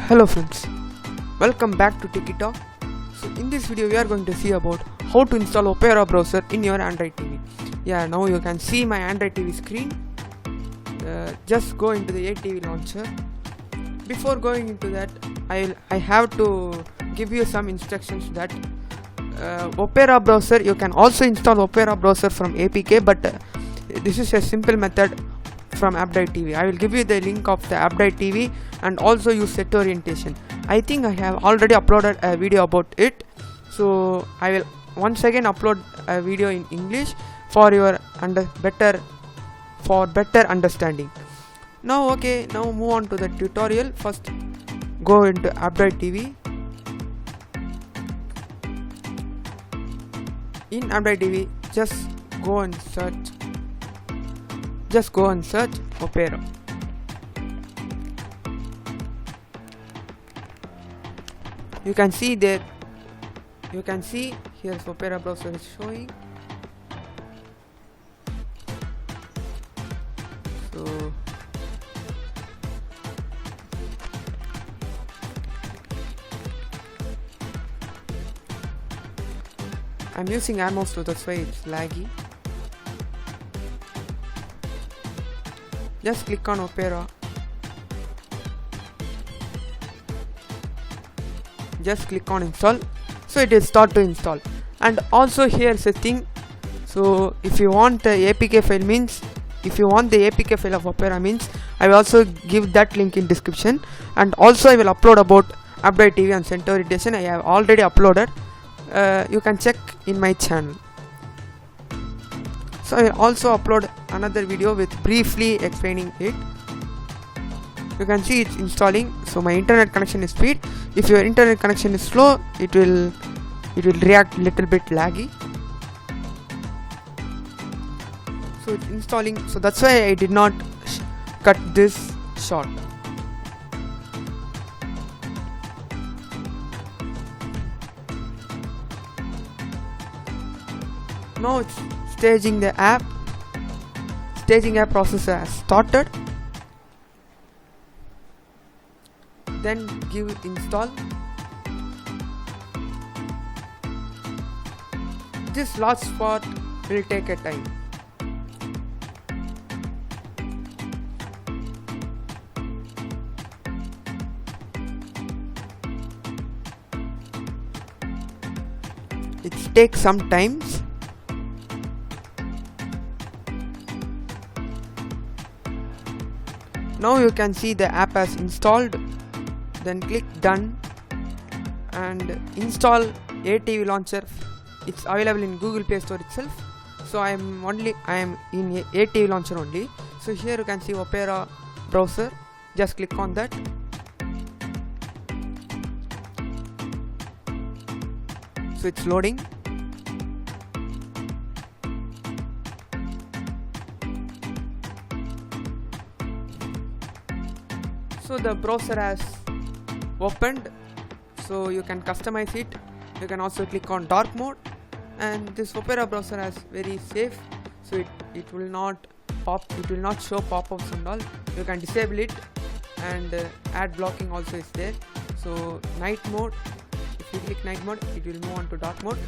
Hello friends, welcome back to Tiki Talk. So in this video we are going to see about how to install Opera browser in your Android TV. Yeah, now you can see my Android TV screen. Just go into the ATV launcher. Before going into that, I have to give you some instructions that Opera browser, you can also install Opera browser from APK, but this is a simple method from Update TV. I will give you the link of the Update TV and also use set orientation. I think I have already uploaded a video about it, so I will once again upload a video in English for your better understanding. Now move on to the tutorial. First go into Update TV. In Update TV, just go and search Opera. You can see there, here's Opera browser is showing. So I'm using air mouse, so that's why it's laggy. Just click on Opera. Just click on install, so it will start to install. And also here's a thing, so if you want the APK file of Opera means, I will also give that link in description, and also I will upload about Update TV and Center Edition. I have already uploaded, you can check in my channel. So I will also upload another video with briefly explaining it. You can see it's installing. So my internet connection is speed. If your internet connection is slow, it will react little bit laggy. So it's installing. So that's why I did not cut this short. Now it's staging the app. Staging app process has started. Then give it install. This last part will take a time. It takes some time. Now you can see the app has installed. Then click done and install ATV launcher. It's available in Google Play Store itself. So I am in ATV launcher only. So here you can see Opera browser. Just click on that. So it's loading. So the browser has opened, so you can customize it. You can also click on dark mode, and this Opera browser is very safe, so it will not show pop-ups and all. You can disable it, and ad blocking also is there. So night mode, if you click night mode, it will move on to dark mode.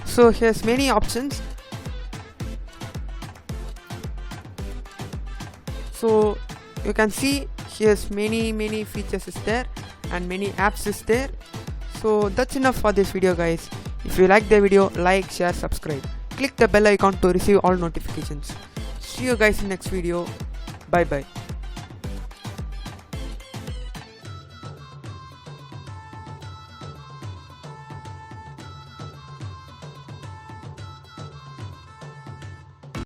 So here's many options. So you can see here's many features is there and many apps is there. So that's enough for this video, guys. If you like the video, like, share, subscribe. Click the bell icon to receive all notifications. See you guys in next video. Bye bye.